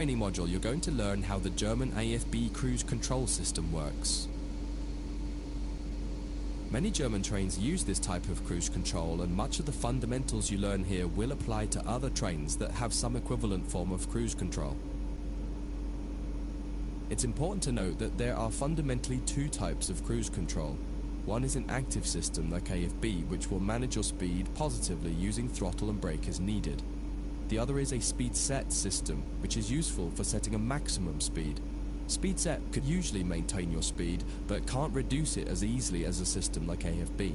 training module, you're going to learn how the German AFB cruise control system works. Many German trains use this type of cruise control, and much of the fundamentals you learn here will apply to other trains that have some equivalent form of cruise control. It's important to note that there are fundamentally two types of cruise control. One is an active system like AFB, which will manage your speed positively using throttle and brake as needed. The other is a speed set system, which is useful for setting a maximum speed. Speed set could usually maintain your speed, but can't reduce it as easily as a system like AFB.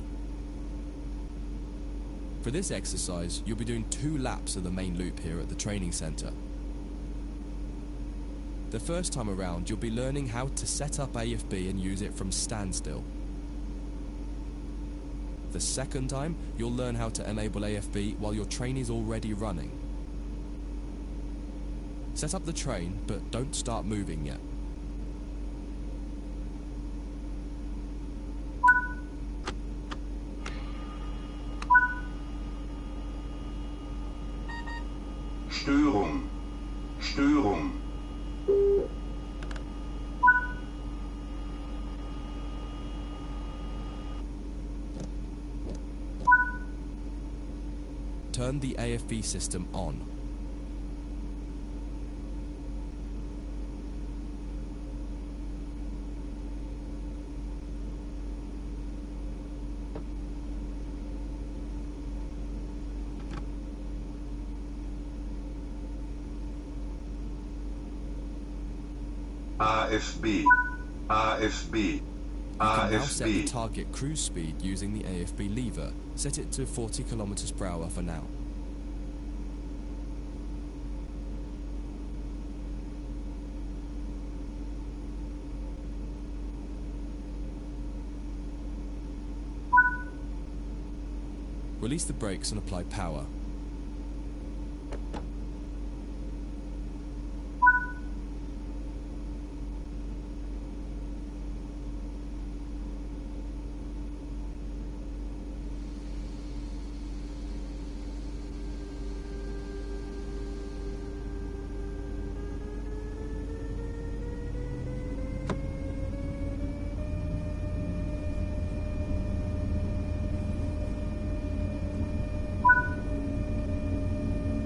For this exercise, you'll be doing 2 laps of the main loop here at the training center. The first time around, you'll be learning how to set up AFB and use it from standstill. The second time, you'll learn how to enable AFB while your train is already running. Set up the train, but don't start moving yet. Störung. Störung. Turn the AFB system on. AFB. AFB. You can now set the AFB. target cruise speed using the AFB lever. Set it to 40 km per hour for now. Release the brakes and apply power.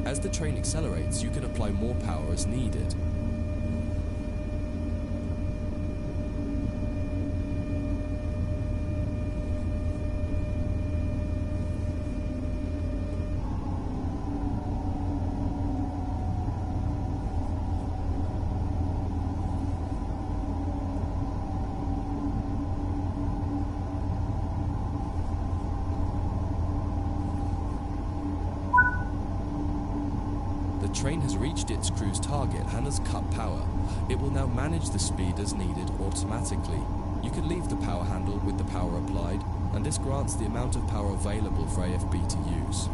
As the train accelerates, you can apply more power as needed. The train has reached its cruise target and has cut power. It will now manage the speed as needed automatically. You can leave the power handle with the power applied, and this grants the amount of power available for AFB to use.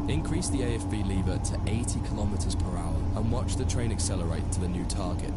Increase the AFB lever to 80 km per hour and watch the train accelerate to the new target.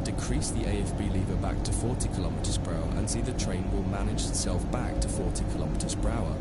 decrease the AFB lever back to 40 kilometers per hour and see the train will manage itself back to 40 kilometers per hour.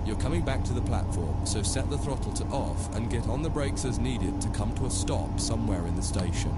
You're coming back to the platform, so set the throttle to off and get on the brakes as needed to come to a stop somewhere in the station.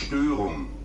Störung.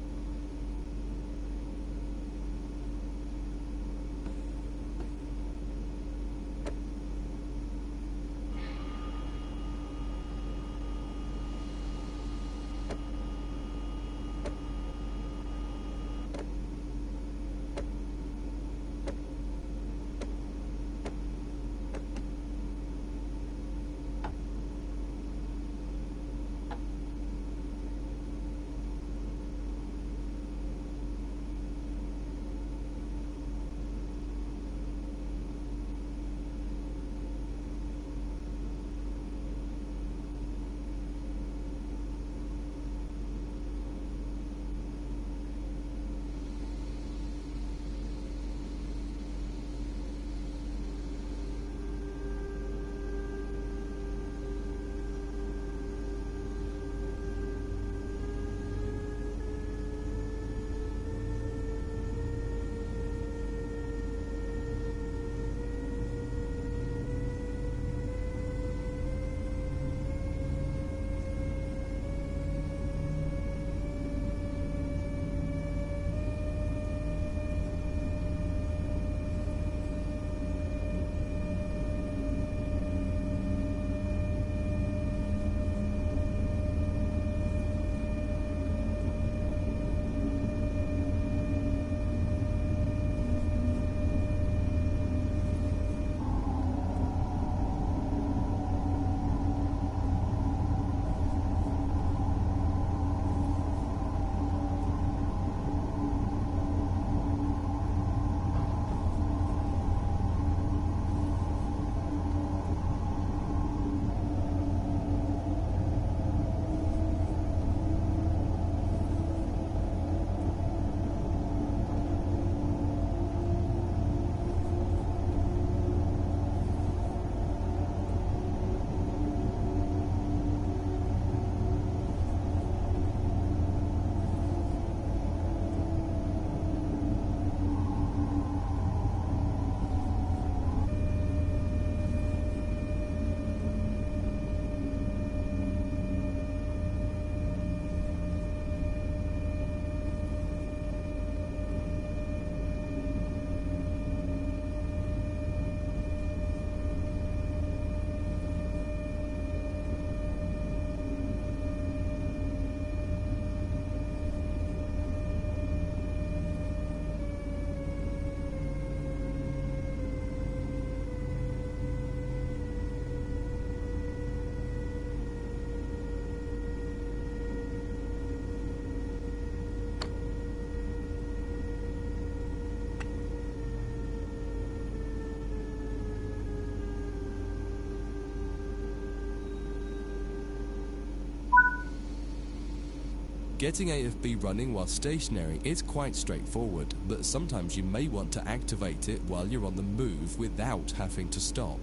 Getting AFB running while stationary is quite straightforward, but sometimes you may want to activate it while you're on the move without having to stop.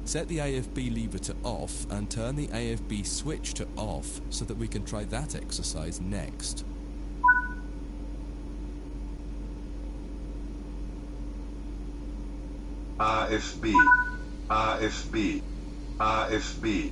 Set the AFB lever to off and turn the AFB switch to off so that we can try that exercise next. AFB, AFB, AFB.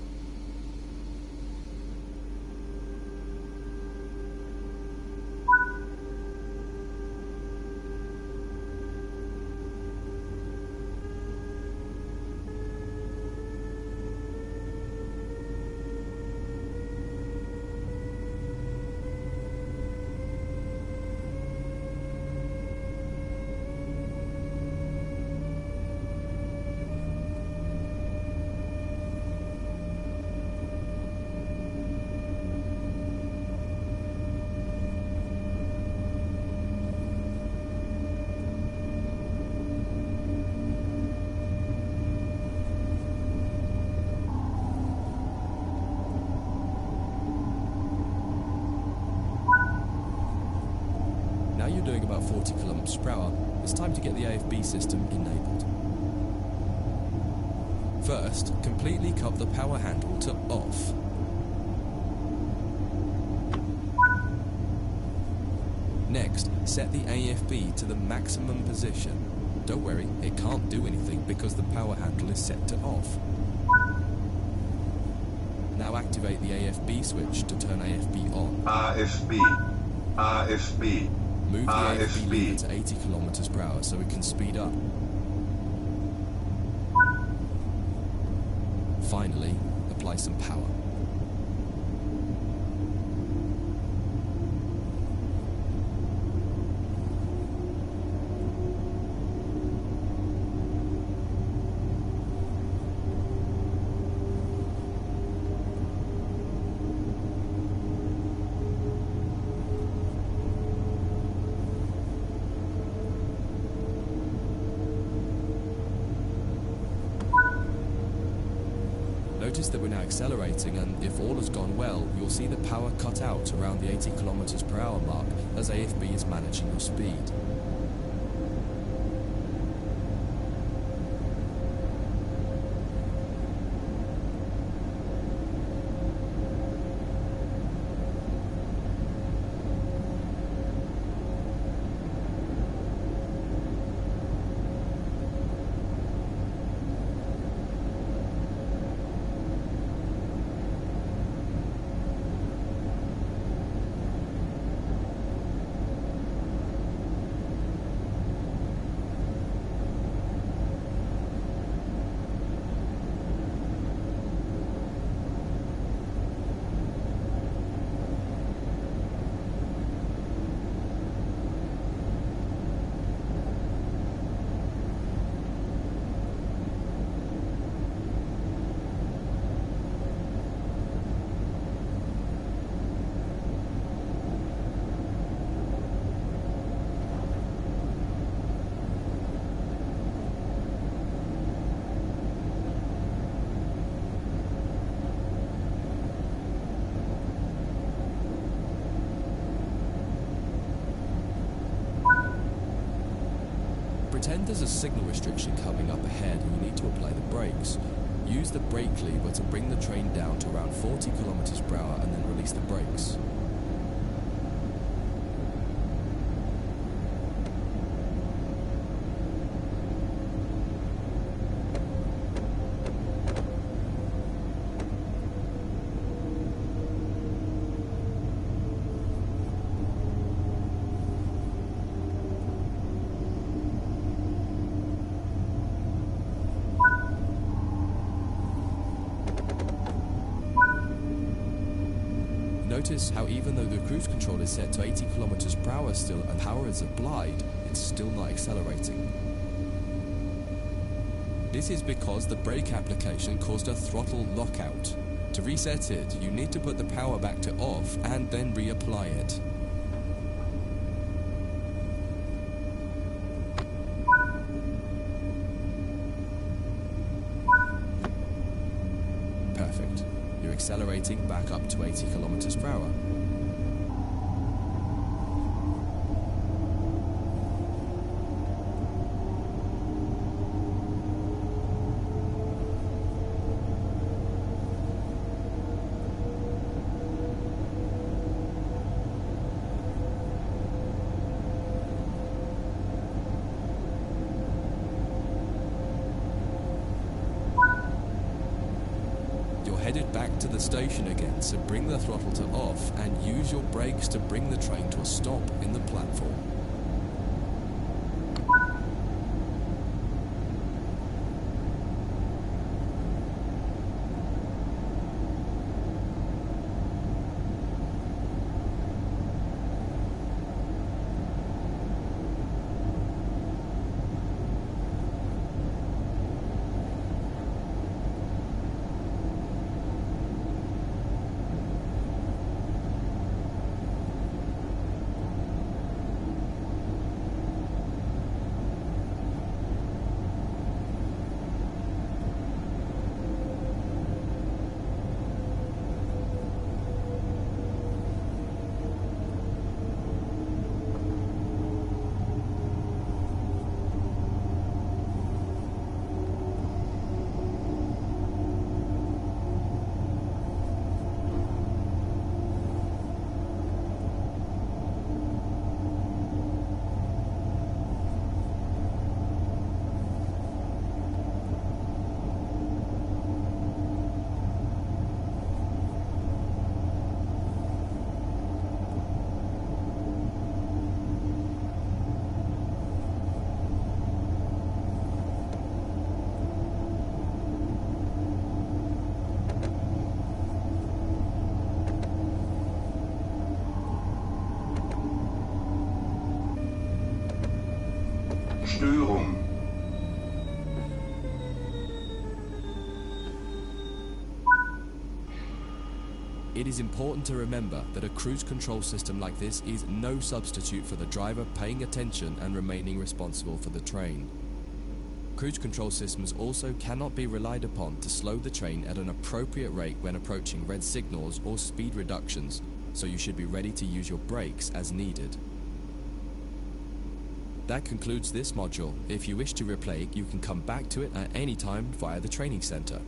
Now you're doing about 40 kilometers per hour, it's time to get the AFB system enabled. First, completely cut the power handle to off. Next, set the AFB to the maximum position. Don't worry, it can't do anything because the power handle is set to off. Now activate the AFB switch to turn AFB on. AFB. AFB. Move the AFB lever AFB. to 80 kilometers per hour so it can speed up. Finally, apply some power. Notice that we're now accelerating, and if all has gone well, you'll see the power cut out around the 80 kilometers per hour mark as AFB is managing your speed. Pretend there's a signal restriction coming up ahead and you need to apply the brakes. Use the brake lever to bring the train down to around 40 kilometers per hour and then release the brakes. Notice how even though the cruise control is set to 80 kilometers per hour still and power is applied, it's still not accelerating. This is because the brake application caused a throttle lockout. To reset it, you need to put the power back to off and then reapply it. Perfect. You're accelerating back up to 80 kilometers per hour. Headed back to the station again, so bring the throttle to off and use your brakes to bring the train to a stop in the platform. Störung. It is important to remember that a cruise control system like this is no substitute for the driver paying attention and remaining responsible for the train. Cruise control systems also cannot be relied upon to slow the train at an appropriate rate when approaching red signals or speed reductions, so you should be ready to use your brakes as needed. That concludes this module. If you wish to replay it, you can come back to it at any time via the training center.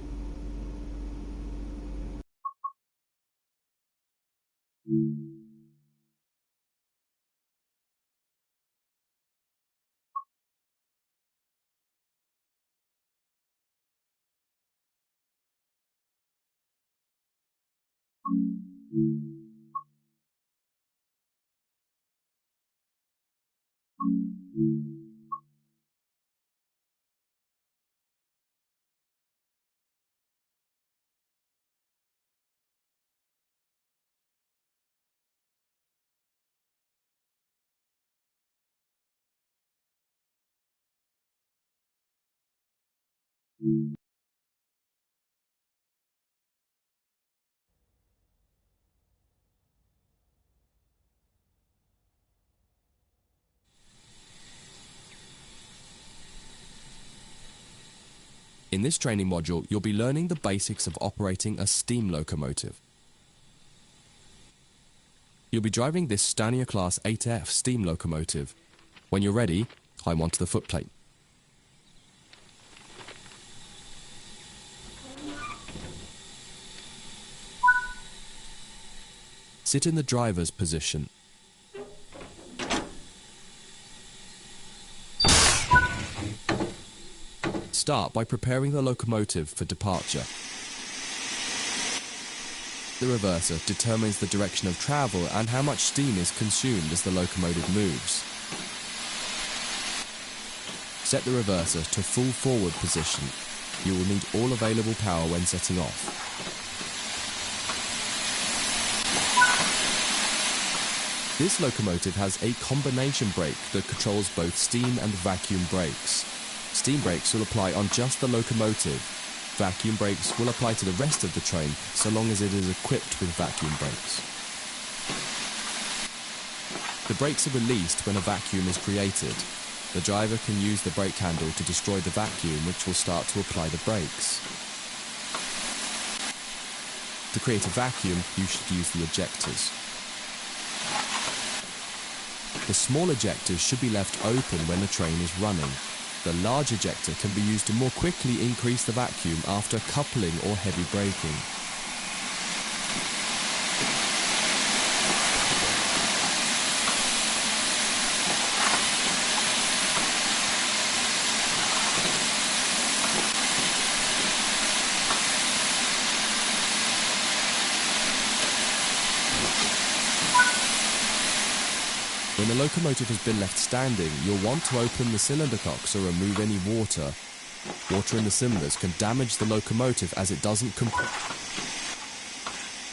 In this training module, you'll be learning the basics of operating a steam locomotive. You'll be driving this Stania Class 8F steam locomotive. When you're ready, climb onto the footplate. Sit in the driver's position. Start by preparing the locomotive for departure. The reverser determines the direction of travel and how much steam is consumed as the locomotive moves. Set the reverser to full forward position. You will need all available power when setting off. This locomotive has a combination brake that controls both steam and vacuum brakes. Steam brakes will apply on just the locomotive. Vacuum brakes will apply to the rest of the train so long as it is equipped with vacuum brakes. The brakes are released when a vacuum is created. The driver can use the brake handle to destroy the vacuum, which will start to apply the brakes. To create a vacuum, you should use the ejectors. The small ejectors should be left open when the train is running. The large ejector can be used to more quickly increase the vacuum after coupling or heavy braking. When the locomotive has been left standing, you'll want to open the cylinder cocks or remove any water. Water in the cylinders can damage the locomotive as it doesn't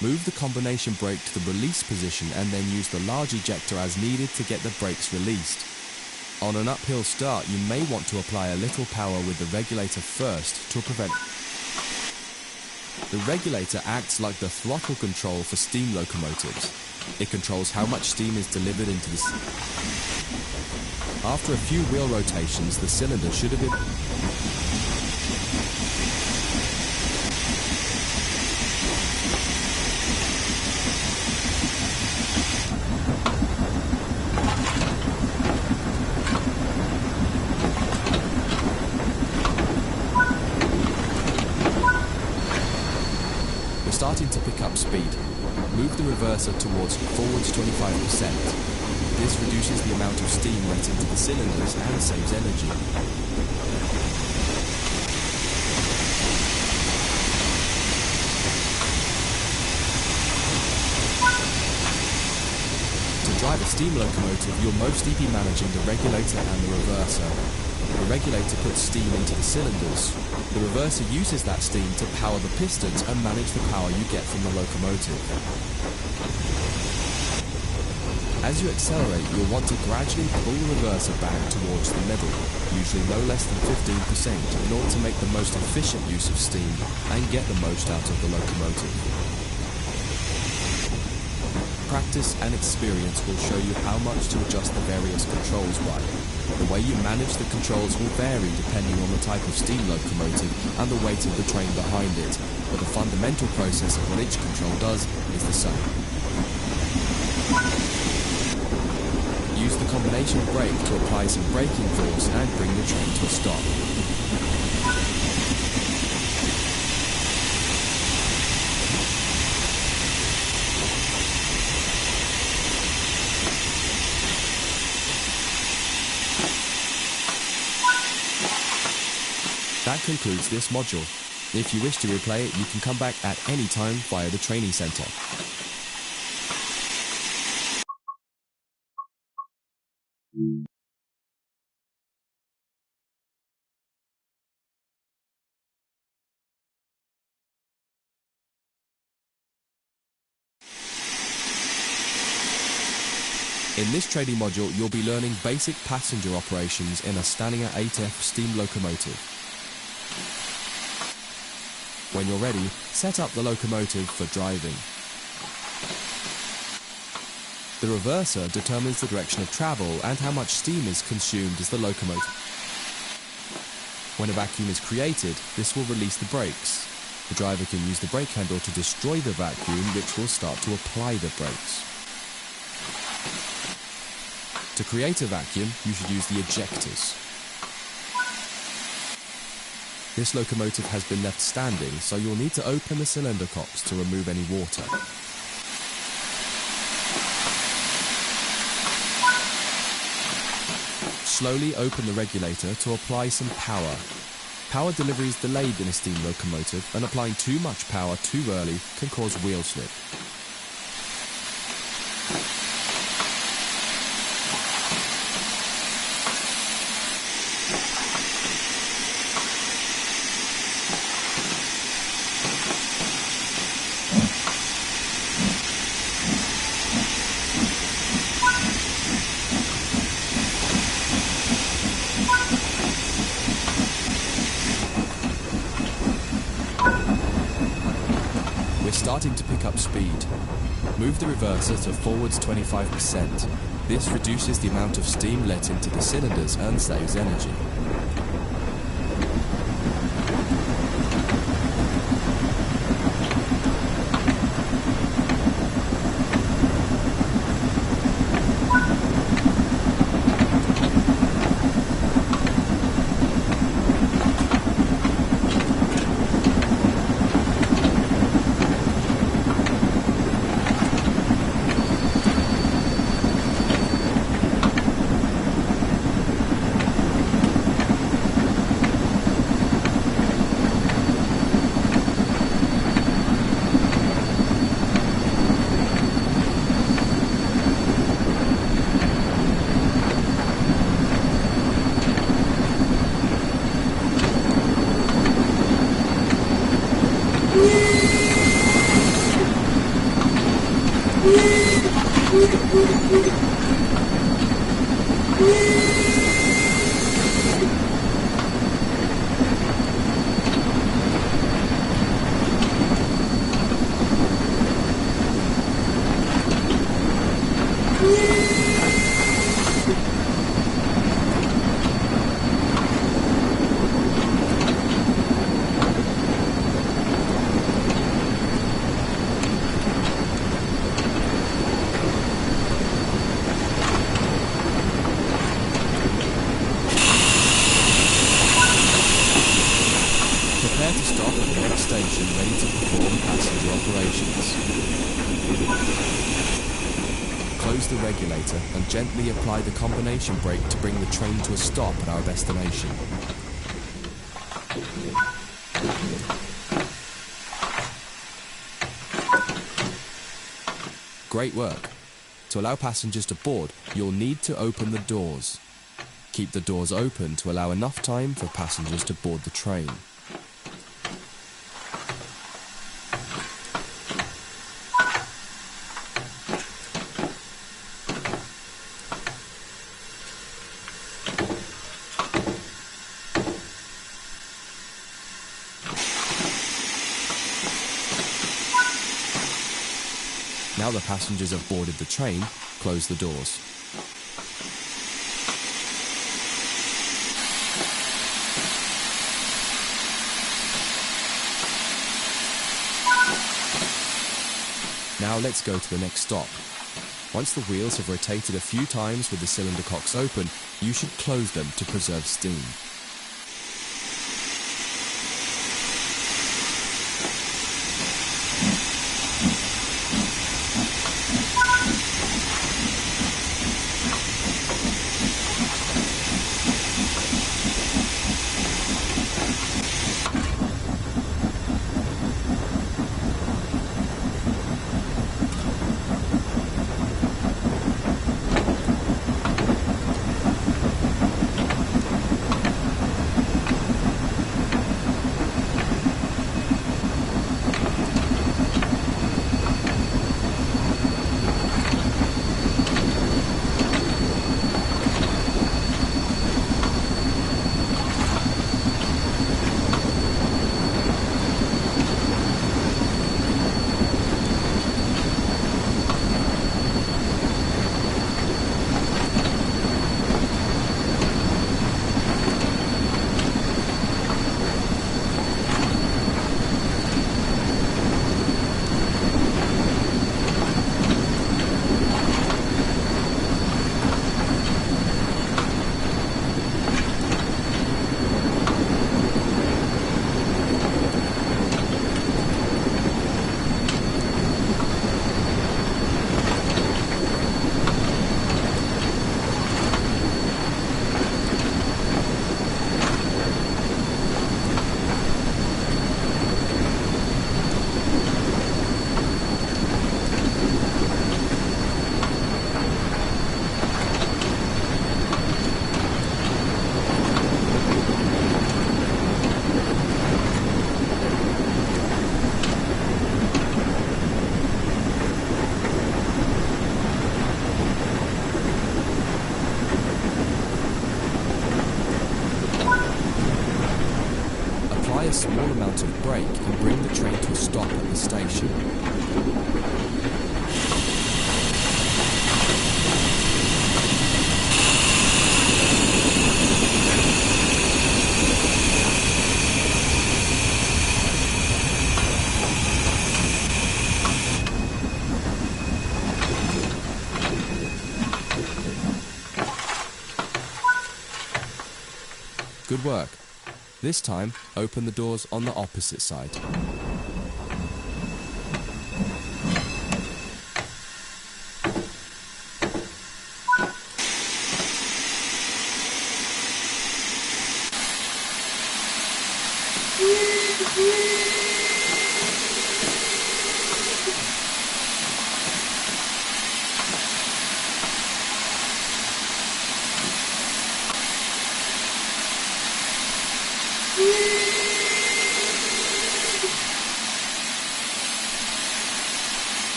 Move the combination brake to the release position and then use the large ejector as needed to get the brakes released. On an uphill start, you may want to apply a little power with the regulator first to prevent. The regulator acts like the throttle control for steam locomotives. It controls how much steam is delivered into the... After a few wheel rotations, the cylinder should have been... We're starting to pick up speed. Move the reverser towards forwards 25%. This reduces the amount of steam let into the cylinders and saves energy. To drive a steam locomotive, you'll mostly be managing the regulator and the reverser. The regulator puts steam into the cylinders. The reverser uses that steam to power the pistons and manage the power you get from the locomotive. As you accelerate, you'll want to gradually pull the reverser back towards the middle, usually no less than 15%, in order to make the most efficient use of steam and get the most out of the locomotive. Practice and experience will show you how much to adjust the various controls by. The way you manage the controls will vary depending on the type of steam locomotive and the weight of the train behind it, but the fundamental process of what each control does is the same. Use the combination brake to apply some braking force and bring the train to a stop. That concludes this module. If you wish to replay it, you can come back at any time via the training center. In this training module, you'll be learning basic passenger operations in a Stanier 8F steam locomotive. When you're ready, set up the locomotive for driving. The reverser determines the direction of travel and how much steam is consumed as the locomotive. When a vacuum is created, this will release the brakes. The driver can use the brake handle to destroy the vacuum, which will start to apply the brakes. To create a vacuum, you should use the ejectors. This locomotive has been left standing, so you'll need to open the cylinder cocks to remove any water. Slowly open the regulator to apply some power. Power delivery is delayed in a steam locomotive, and applying too much power too early can cause wheel slip. Starting to pick up speed. Move the reverser to forwards 25%. This reduces the amount of steam let into the cylinders and saves energy. Prepare to stop at the next station ready to perform passenger operations. Close the regulator and gently apply the combination brake to bring the train to a stop at our destination. Great work. To allow passengers to board, you'll need to open the doors. Keep the doors open to allow enough time for passengers to board the train. Now the passengers have boarded the train, close the doors. Now let's go to the next stop. Once the wheels have rotated a few times with the cylinder cocks open, you should close them to preserve steam. A small amount of brake can bring the train to a stop at the station. Good work. This time, open the doors on the opposite side.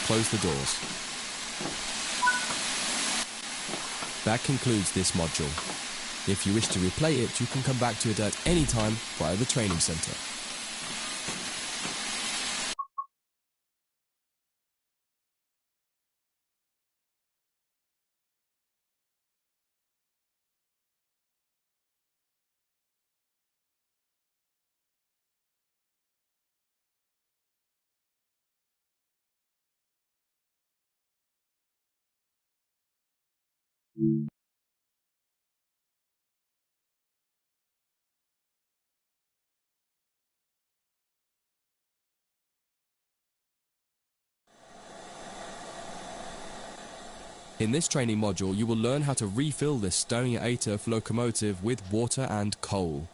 Close the doors. That concludes this module. If you wish to replay it, you can come back to it at any time via the training center. In this training module, you will learn how to refill this Stone Aether locomotive with water and coal.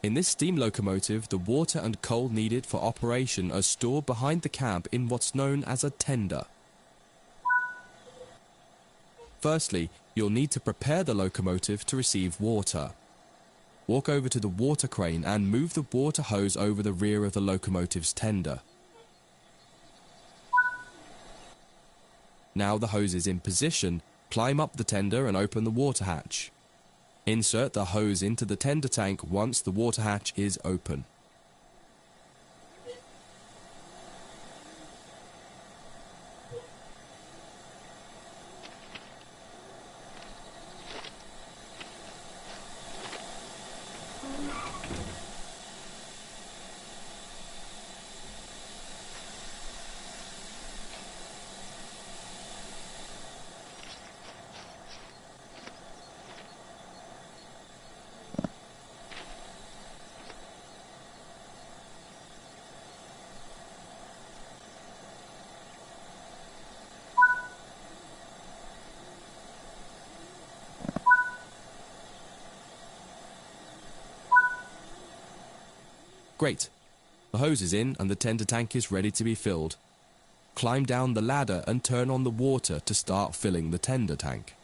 In this steam locomotive, the water and coal needed for operation are stored behind the cab in what's known as a tender. Firstly, you'll need to prepare the locomotive to receive water. Walk over to the water crane and move the water hose over the rear of the locomotive's tender. Now the hose is in position, climb up the tender and open the water hatch. Insert the hose into the tender tank once the water hatch is open. Great. The hose is in and the tender tank is ready to be filled. Climb down the ladder and turn on the water to start filling the tender tank.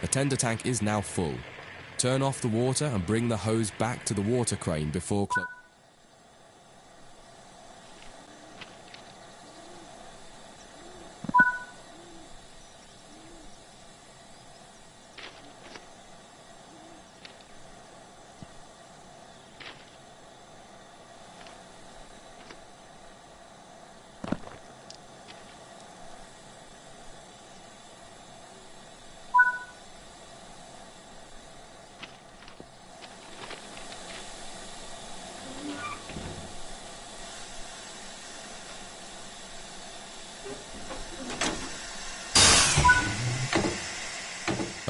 The tender tank is now full. Turn off the water and bring the hose back to the water crane before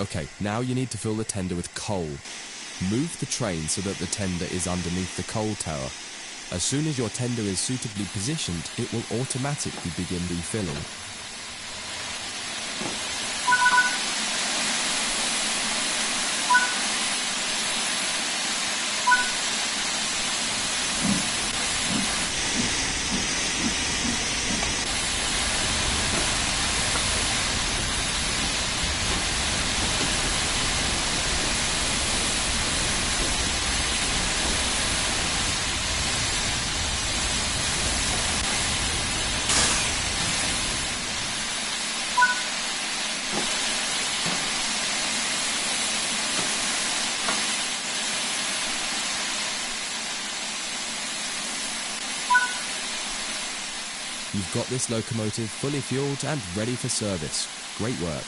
Okay, now you need to fill the tender with coal. Move the train so that the tender is underneath the coal tower. As soon as your tender is suitably positioned, it will automatically begin refilling. You've got this locomotive fully fueled and ready for service. Great work.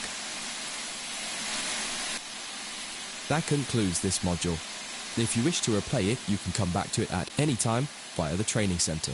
That concludes this module. If you wish to replay it, you can come back to it at any time via the training centre.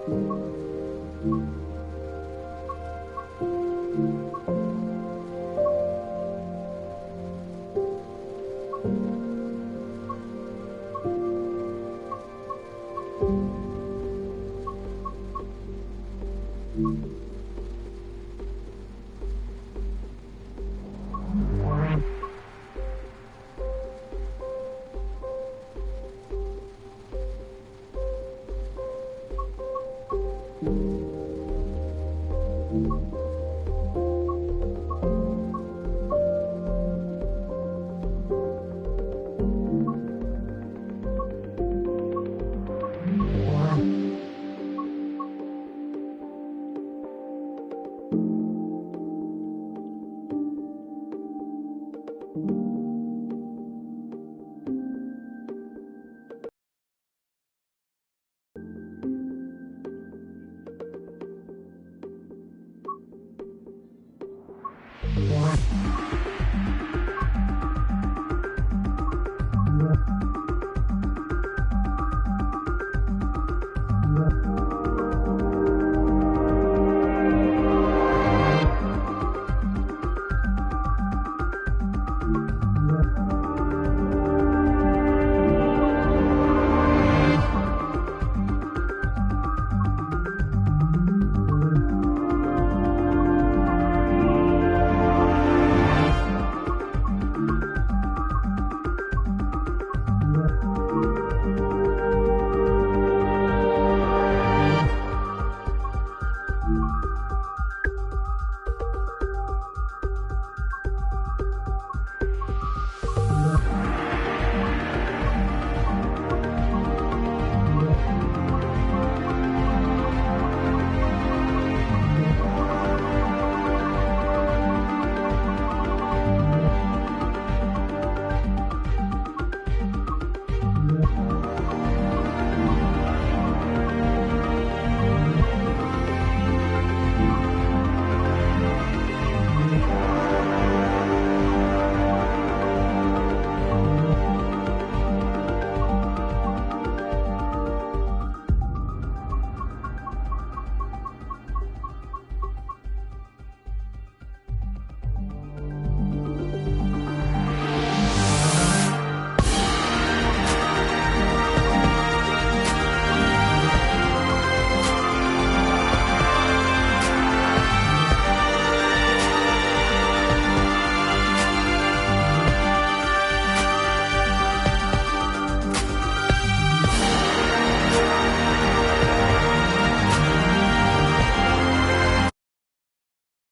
you.